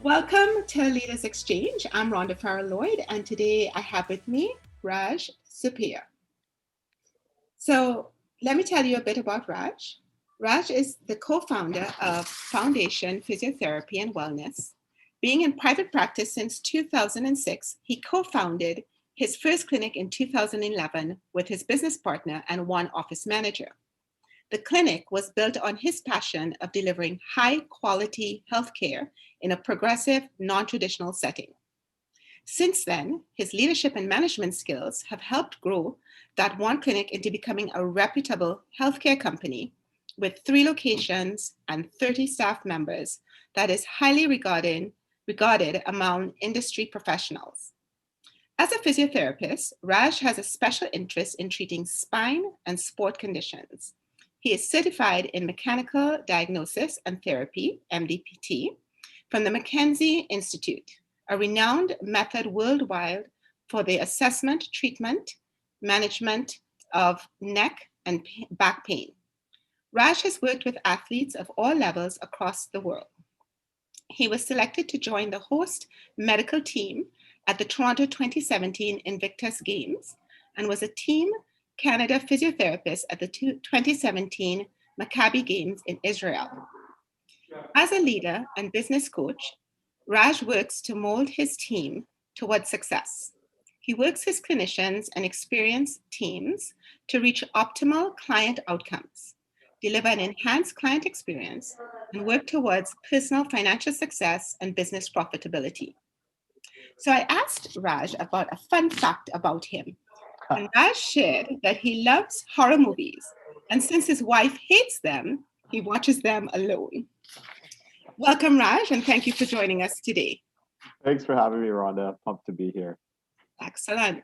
Welcome to Leaders Exchange. I'm Rhonda Farrell-Lloyd, and today I have with me Raj Suppiah. So let me tell you a bit about Raj. Raj is the co-founder of Foundation Physiotherapy and Wellness. Being in private practice since 2006, he co-founded his first clinic in 2011 with his business partner and one office manager. The clinic was built on his passion of delivering high-quality healthcare in a progressive, non-traditional setting. Since then, his leadership and management skills have helped grow that one clinic into becoming a reputable healthcare company with 3 locations and 30 staff members that is highly regarded among industry professionals. As a physiotherapist, Raj has a special interest in treating spine and sport conditions. He is certified in Mechanical Diagnosis and Therapy, MDPT, from the McKenzie Institute, a renowned method worldwide for the assessment, treatment, management of neck and back pain. Raj has worked with athletes of all levels across the world. He was selected to join the host medical team at the Toronto 2017 Invictus Games and was a Team Canada physiotherapist at the 2017 Maccabi Games in Israel. As a leader and business coach, Raj works to mold his team towards success. He works his clinicians and experienced teams to reach optimal client outcomes, deliver an enhanced client experience, and work towards personal financial success and business profitability. So I asked Raj about a fun fact about him. And Raj shared that he loves horror movies. And since his wife hates them, he watches them alone. Welcome, Raj, and thank you for joining us today. Thanks for having me, Rhonda. Pumped to be here. Excellent.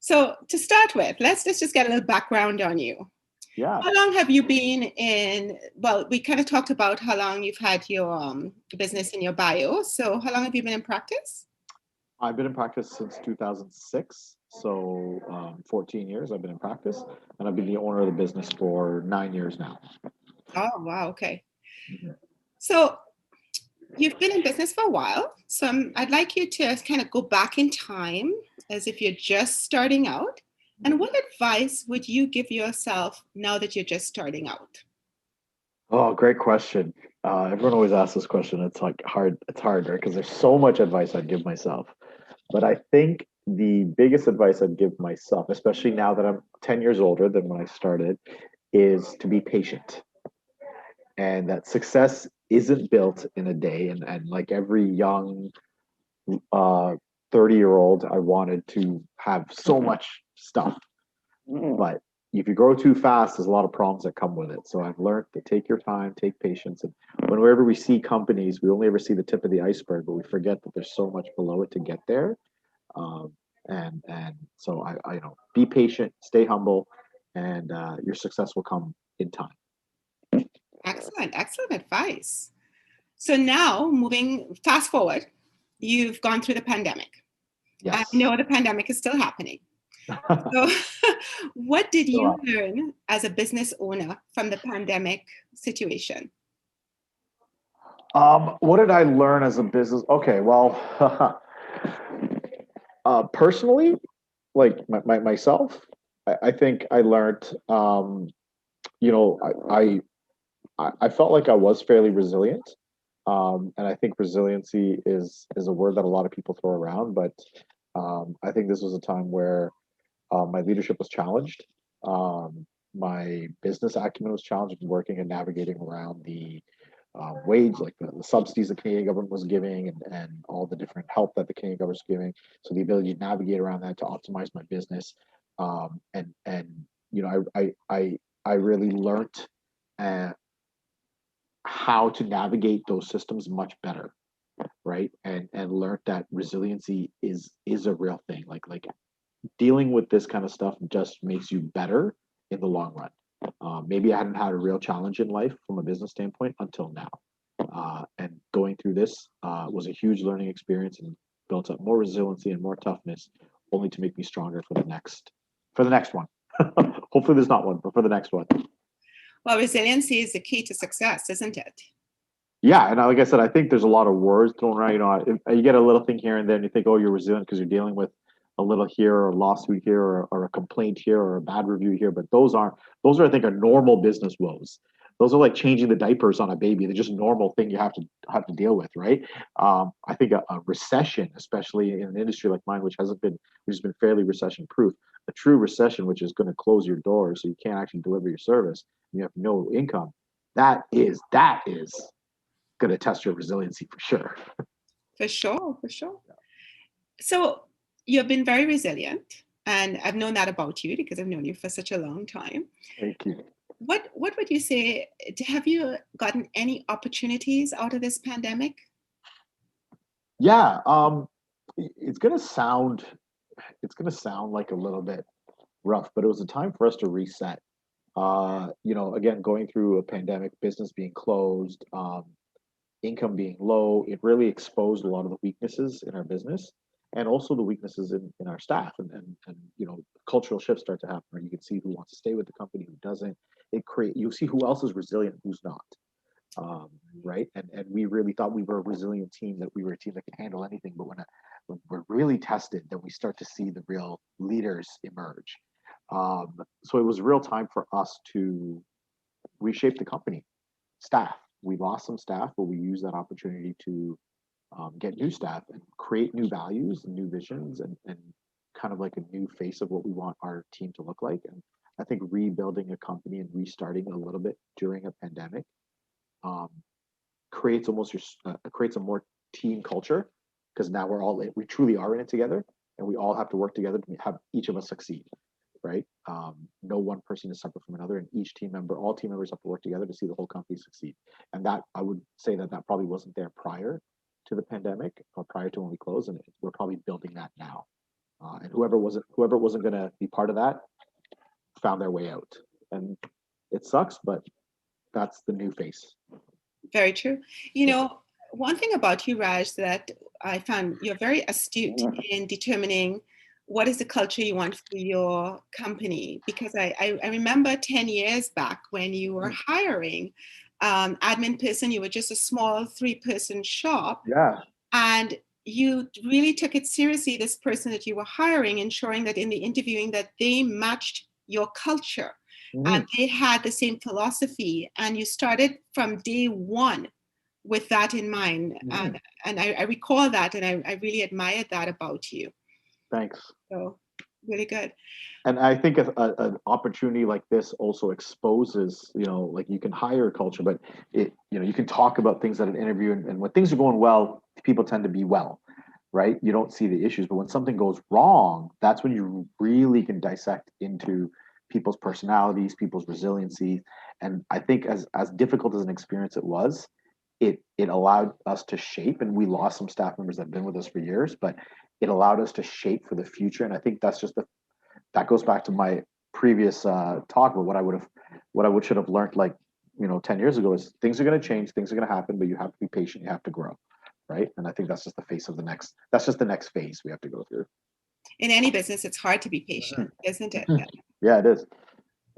So to start with, let's just get a little background on you. Yeah. How long have you been in, well, we kind of talked about how long you've had your business in your bio. So how long have you been in practice? I've been in practice since 2006. So 14 years I've been in practice, and I've been the owner of the business for 9 years now. Oh, wow. Okay. So you've been in business for a while. So I'd like you to kind of go back in time as if you're just starting out. And what advice would you give yourself now that you're just starting out? Oh, great question. Everyone always asks this question. It's like hard. It's hard, right? Because there's so much advice I'd give myself. But I think the biggest advice I'd give myself, especially now that I'm 10 years older than when I started, is to be patient. And that success isn't built in a day. And like every young 30-year-old, I wanted to have so much stuff. But if you grow too fast, there's a lot of problems that come with it. So I've learned to take your time, take patience. And whenever we see companies, we only ever see the tip of the iceberg, but we forget that there's so much below it to get there. And so I be patient, stay humble, and your success will come in time. Excellent advice. So now fast forward, you've gone through the pandemic. Yes. I know the pandemic is still happening. So what did you learn as a business owner from the pandemic situation? What did I learn as a business? Okay, well, personally, like myself, I think I learned, I felt like I was fairly resilient. And I think resiliency is a word that a lot of people throw around, but I think this was a time where my leadership was challenged. My business acumen was challenged, working and navigating around the wage, like the subsidies the Canadian government was giving, and all the different help that the Canadian government was giving. So the ability to navigate around that to optimize my business, I really learned how to navigate those systems much better, right? And learned that resiliency is a real thing. Like dealing with this kind of stuff just makes you better in the long run. Maybe I hadn't had a real challenge in life from a business standpoint until now. And going through this was a huge learning experience and built up more resiliency and more toughness, only to make me stronger for the next one. Hopefully there's not one, but for the next one. Well, resiliency is the key to success, isn't it? Yeah, and like I said, I think there's a lot of words thrown around. You know, you get a little thing here and then, you think, oh, you're resilient because you're dealing with a little here, or a lawsuit here, or a complaint here, or a bad review here. But those are, I think, are normal business woes. Those are like changing the diapers on a baby. They're just normal thing you have to deal with, right? I think a recession, especially in an industry like mine, which has been fairly recession proof, a true recession, which is going to close your doors, so you can't actually deliver your service, and you have no income. That is going to test your resiliency for sure. For sure, for sure. So you've been very resilient, and I've known that about you because I've known you for such a long time. Thank you. What would you say? Have you gotten any opportunities out of this pandemic? Yeah, it's gonna sound like a little bit rough, but it was a time for us to reset. Again, going through a pandemic, business being closed, income being low, it really exposed a lot of the weaknesses in our business, and also the weaknesses in our staff, and cultural shifts start to happen, right? You can see who wants to stay with the company, who doesn't. You see who else is resilient, who's not. Right? And we really thought we were a resilient team, that we were a team that could handle anything. But when we're really tested, then we start to see the real leaders emerge. So it was a real time for us to reshape the company. Staff, we lost some staff, but we used that opportunity to get new staff and create new values and new visions, and kind of like a new face of what we want our team to look like. And I think rebuilding a company and restarting a little bit during a pandemic um, creates a more team culture, because now we truly are in it together, and we all have to work together to have each of us succeed, right? No one person is separate from another, and all team members have to work together to see the whole company succeed. And that, I would say, that probably wasn't there prior to the pandemic, or prior to when we closed, and we're probably building that now. And whoever wasn't going to be part of that found their way out, and it sucks, but that's the new face. Very true. You know, one thing about you, Raj, that I found, you're very astute in determining what is the culture you want for your company. Because I remember 10 years back when you were hiring admin person, you were just a small 3-person shop, Yeah. and you really took it seriously, this person that you were hiring, ensuring that in the interviewing that they matched your culture and Mhm. they had the same philosophy, and you started from day one with that in mind. Mhm. And I recall that, and I really admired that about you. Thanks. So really good. And I think an opportunity like this also exposes, like, you can hire a culture, but you can talk about things at an interview, and when things are going well, people tend to be well, right? You don't see the issues, but when something goes wrong, that's when you really can dissect into people's personalities, people's resiliency. And I think, as difficult as an experience it was, it allowed us to shape, and we lost some staff members that have been with us for years, but it allowed us to shape for the future. And I think that goes back to my previous talk about what I would should have learned, like, 10 years ago, is things are going to change, things are going to happen, but you have to be patient, you have to grow, right? And I think that's just the next phase we have to go through. In any business, it's hard to be patient, isn't it? Yeah, it is.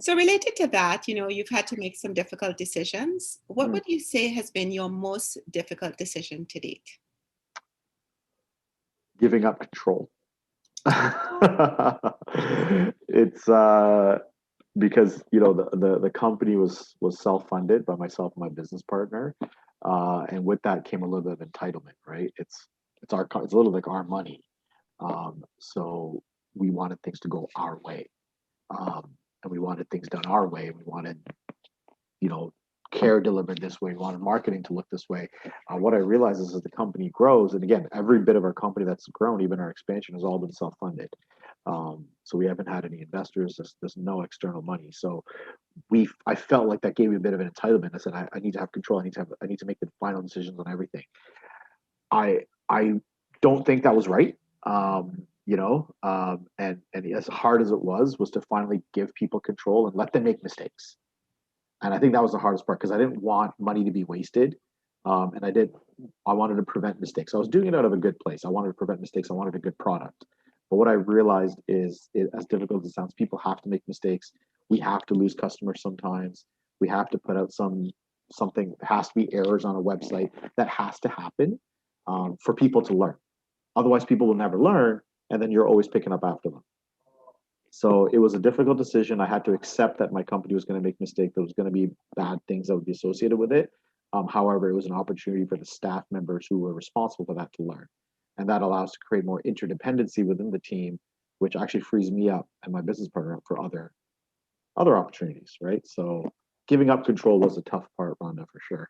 So related to that, you've had to make some difficult decisions. What Mm. would you say has been your most difficult decision to date? Giving up control. It's because the company was self-funded by myself and my business partner, and with that came a little bit of entitlement, right? It's a little like our money. So we wanted things to go our way, and we wanted things done our way. We wanted, you know, care delivered this way. We wanted marketing to look this way. What I realize is, as the company grows, and again, every bit of our company that's grown, even our expansion, has all been self-funded. So we haven't had any investors. There's no external money. So I felt like that gave me a bit of an entitlement. I said, I need to have control. I need to make the final decisions on everything. I don't think that was right. And as hard as it was to finally give people control and let them make mistakes. And I think that was the hardest part, because I didn't want money to be wasted. And I wanted to prevent mistakes. I was doing it out of a good place. I wanted to prevent mistakes. I wanted a good product. But what I realized is, as difficult as it sounds, people have to make mistakes. We have to lose customers sometimes. We have to put out some something has to be errors on a website that has to happen for people to learn. Otherwise, people will never learn, and then you're always picking up after them. So it was a difficult decision. I had to accept that my company was going to make mistakes. There was going to be bad things that would be associated with it. However, it was an opportunity for the staff members who were responsible for that to learn. And that allows to create more interdependency within the team, which actually frees me up and my business partner up for other opportunities, right? So giving up control was a tough part, Rhonda, for sure.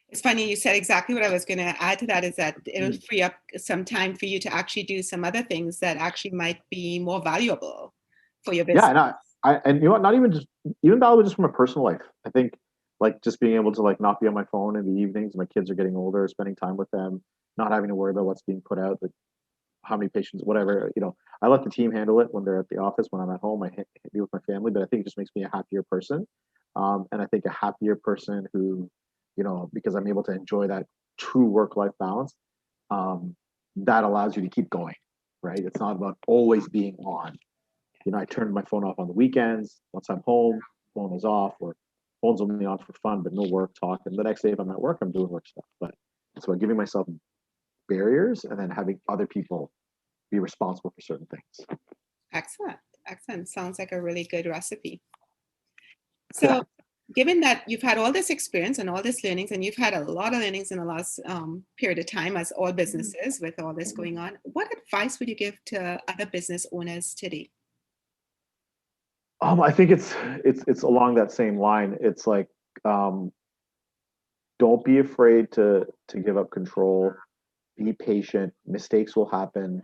It's funny, you said exactly what I was going to add to that, is that it'll Mm. free up some time for you to actually do some other things that actually might be more valuable for your Yeah, business. and you know what? Not even just even valuable just from a personal life. I think like just being able to like not be on my phone in the evenings. My kids are getting older, spending time with them, not having to worry about what's being put out, like how many patients, whatever. You know, I let the team handle it when they're at the office. When I'm at home, I be with my family. But I think it just makes me a happier person, and I think a happier person who, you know, because I'm able to enjoy that true work-life balance, um, that allows you to keep going, right? It's not about always being on. You know, I turn my phone off on the weekends. Once I'm home, phone is off, or phone's only on for fun, but no work talk. And the next day, if I'm at work, I'm doing work stuff. But it's about giving myself barriers and then having other people be responsible for certain things. Excellent. Excellent. Sounds like a really good recipe. Yeah. So, given that you've had all this experience and all this learnings, and you've had a lot of learnings in the last period of time, as all businesses with all this going on, what advice would you give to other business owners today? I think it's along that same line. It's like um, don't be afraid to give up control. Be patient. Mistakes will happen.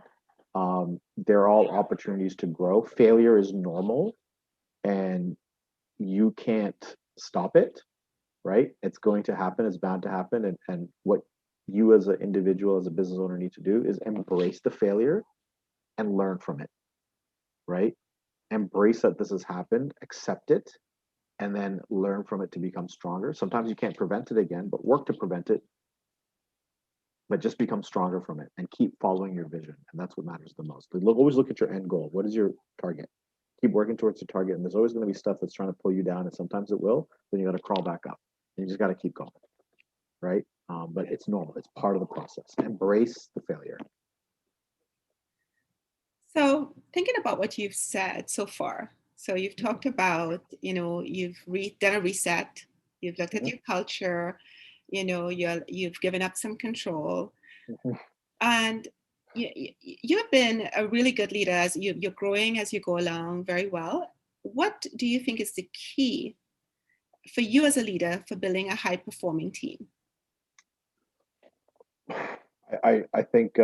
They're all opportunities to grow. Failure is normal, and you can't stop it, right? It's going to happen. It's bound to happen. And what you as an individual, as a business owner, need to do is embrace the failure and learn from it, right? Embrace that this has happened, accept it, and then learn from it to become stronger. Sometimes you can't prevent it again, but work to prevent it, but just become stronger from it and keep following your vision. And that's what matters the most. Always look at your end goal. What is your target? Keep working towards the target. And there's always going to be stuff that's trying to pull you down. And sometimes it will. Then you got to crawl back up. And you just got to keep going. Right? But it's normal. It's part of the process. Embrace the failure. So, thinking about what you've said so far, so you've talked about, you've done a reset, you've looked at Mhm. your culture, you've given up some control, Mhm. and you've been a really good leader as you're growing as you go along very well. What do you think is the key for you as a leader for building a high performing team? I think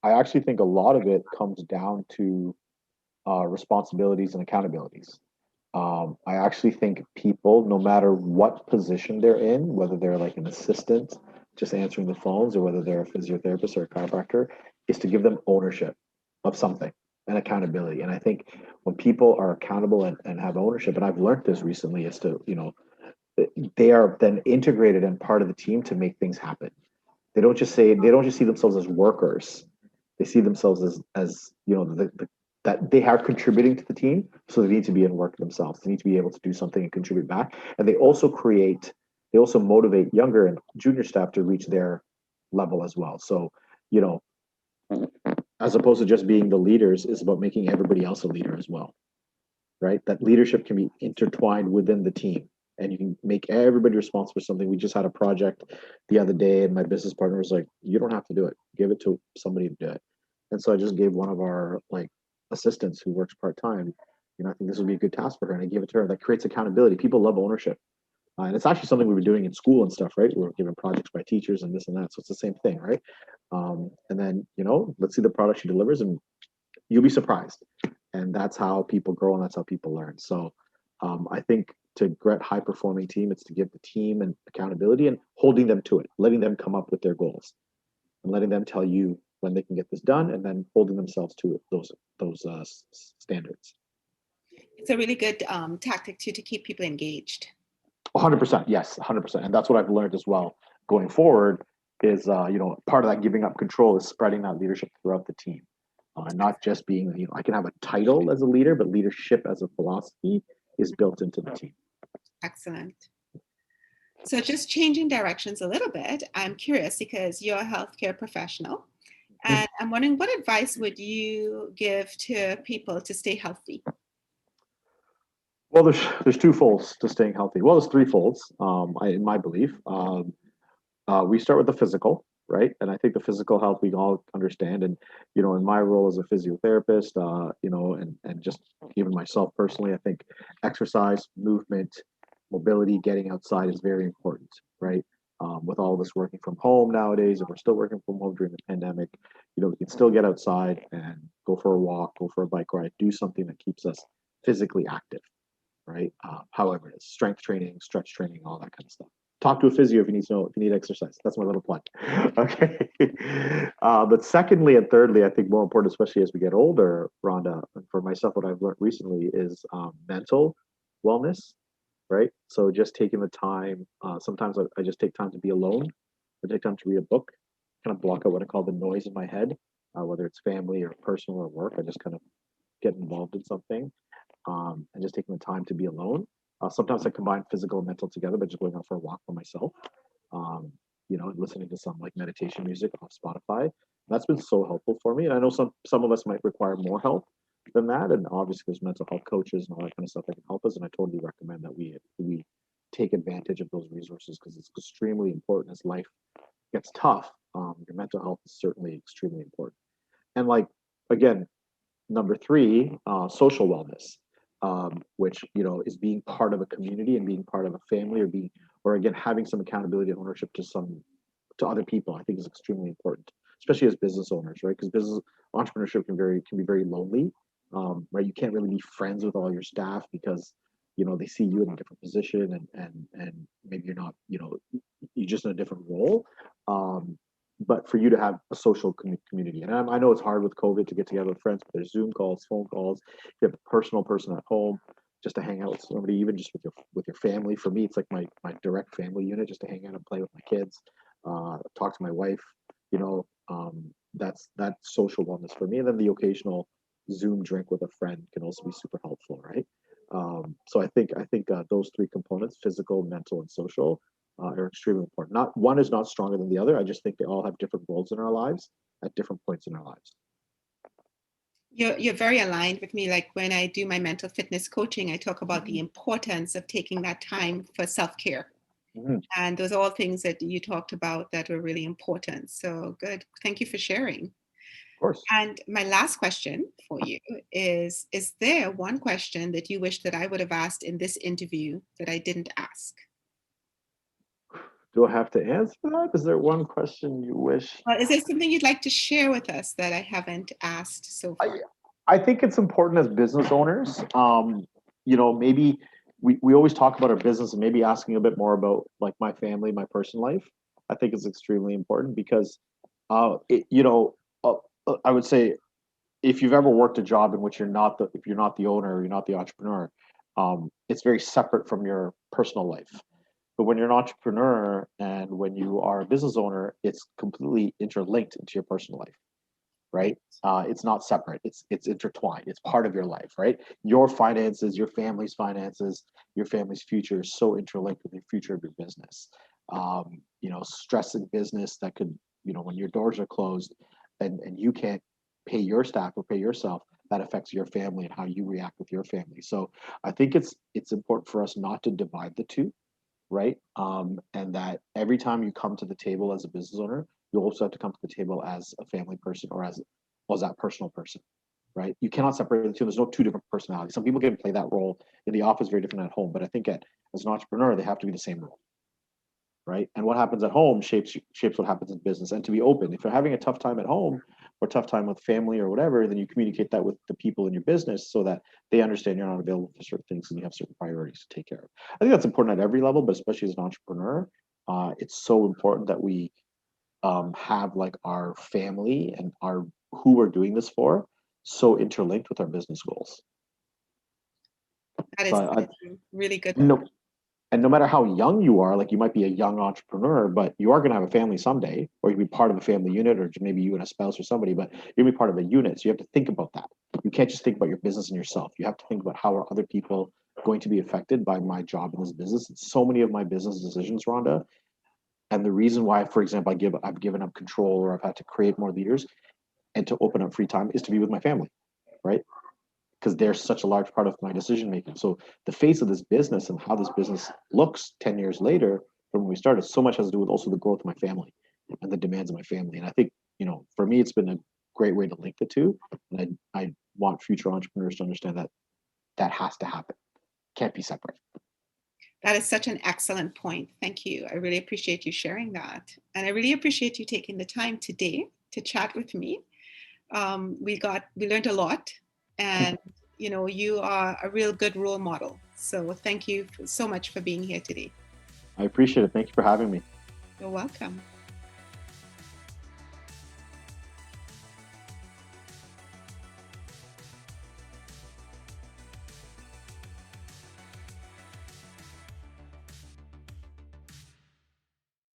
I actually think a lot of it comes down to responsibilities and accountabilities. I actually think people, no matter what position they're in, whether they're like an assistant just answering the phones or whether they're a physiotherapist or a chiropractor, is to give them ownership of something and accountability. And I think when people are accountable and have ownership, and I've learned this recently, is to, you know, they are then integrated and part of the team to make things happen. They don't just see themselves as workers. They see themselves as you know that they are contributing to the team, so they need to be in work themselves. They need to be able to do something and contribute back. And they also motivate younger and junior staff to reach their level as well. So, you know, as opposed to just being the leaders, is about making everybody else a leader as well, right? That leadership can be intertwined within the team and you can make everybody responsible for something. We just had a project the other day and my business partner was like, you don't have to do it. Give it to somebody to do it. And so I just gave one of our like assistants who works part-time, you know, I think this would be a good task for her. And I gave it to her. That creates accountability. People love ownership. And it's actually something we were doing in school and stuff, right? We were given projects by teachers and this and that. So it's the same thing, right? And then, you know, let's see the product she delivers and you'll be surprised. And that's how people grow and that's how people learn. So I think to get high performing team, it's to give the team and accountability and holding them to it, letting them come up with their goals and letting them tell you when they can get this done and then holding themselves to it, those standards. It's a really good tactic too to keep people engaged. 100%. Yes, 100%. And that's what I've learned as well going forward is, you know, part of that giving up control is spreading that leadership throughout the team. Not just being, you know, I can have a title as a leader, but leadership as a philosophy is built into the team. Excellent. So just changing directions a little bit, I'm curious because you're a healthcare professional, Mhm. and I'm wondering what advice would you give to people to stay healthy? Well, there's two folds to staying healthy. Well, there's three folds, in my belief. We start with the physical, right? And I think the physical health we all understand. And in my role as a physiotherapist, and just even myself personally, I think exercise, movement, mobility, getting outside is very important, right? With all of us working from home nowadays, and we're still working from home during the pandemic, we can still get outside and go for a walk, go for a bike ride, do something that keeps us physically active, right? However, it's strength training, stretch training, all that kind of stuff. Talk to a physio if you need to know if you need exercise. That's my little plug. Okay. But secondly and thirdly, I think more important, especially as we get older, Rhonda, and for myself, what I've learned recently is mental wellness, right? So just taking the time. Sometimes I just take time to be alone. I take time to read a book, kind of block out what I call the noise in my head, whether it's family or personal or work. I just kind of get involved in something, and just taking the time to be alone. Sometimes I combine physical and mental together by just going out for a walk by myself, um, listening to some like meditation music off Spotify. That's been so helpful for me. And I know some of us might require more help than that. And obviously, there's mental health coaches and all that kind of stuff that can help us. And I totally recommend that we take advantage of those resources because it's extremely important as life gets tough. Your mental health is certainly extremely important. And like again, number three, social wellness, which is being part of a community and being part of a family, or again having some accountability and ownership to other people. I think is extremely important, especially as business owners, right? Because business entrepreneurship can be very lonely, right? You can't really be friends with all your staff because they see you in a different position, and maybe you're not, you're just in a different role. But for you to have a social community, and I know it's hard with COVID to get together with friends, but there's Zoom calls, phone calls. You have a personal person at home just to hang out with somebody, even just with your family. For me, it's like my direct family unit, just to hang out and play with my kids, talk to my wife. That's social wellness for me. And then the occasional Zoom drink with a friend can also be super helpful, right? So I think those three components: physical, mental, and social, are extremely important. Not one is not stronger than the other. I just think they all have different roles in our lives at different points in our lives. You're very aligned with me. Like when I do my mental fitness coaching, I talk about the importance of taking that time for self-care. Mhm. And those are all things that you talked about that were really important. So good. Thank you for sharing. Of course. And my last question for you is there one question that you wish that I would have asked in this interview that I didn't ask? Do I have to answer that? Is there one question you wish? Or is there something you'd like to share with us that I haven't asked so I, far? I think it's important as business owners. Maybe we always talk about our business and maybe asking a bit more about like my family, my personal life. I think is extremely important because, I would say if you've ever worked a job in which if you're not the owner, or you're not the entrepreneur, it's very separate from your personal life. But when you're an entrepreneur and when you are a business owner, it's completely interlinked into your personal life, Right. right? It's not separate. It's intertwined. It's part of your life, right? Your finances, your family's future is so interlinked with the future of your business. Stress in business that could, when your doors are closed and you can't pay your staff or pay yourself, that affects your family and how you react with your family. So I think it's important for us not to divide the two, right? And that every time you come to the table as a business owner, you also have to come to the table as a family person or as that personal person, right? You cannot separate the two. There's no two different personalities. Some people can play that role in the office very different at home, but I think as an entrepreneur, they have to be the same role, right? And what happens at home shapes what happens in business. And to be open, if you're having a tough time at home or tough time with family or whatever, then you communicate that with the people in your business so that they understand you're not available for certain things and you have certain priorities to take care of. I think that's important at every level, but especially as an entrepreneur, it's so important that we have like our family and our who we're doing this for so interlinked with our business goals. That So is really good. no, and no matter how young you are, like you might be a young entrepreneur, but you are going to have a family someday, or you'll be part of a family unit, or maybe you and a spouse or somebody, but you'll be part of a unit. So you have to think about that. You can't just think about your business and yourself. You have to think about how are other people going to be affected by my job in this business. So many of my business decisions, Rhonda, and the reason why, for example, I've given up control or I've had to create more leaders and to open up free time is to be with my family, right? Because they're such a large part of my decision making. So the face of this business and how this business looks 10 years later from when we started, so much has to do with also the growth of my family and the demands of my family. And I think, for me, it's been a great way to link the two. And I want future entrepreneurs to understand that that has to happen. Can't be separate. That is such an excellent point. Thank you. I really appreciate you sharing that. And I really appreciate you taking the time today to chat with me. We learned a lot, and you are a real good role model. So thank you so much for being here today. I appreciate it. Thank you for having me. You're welcome.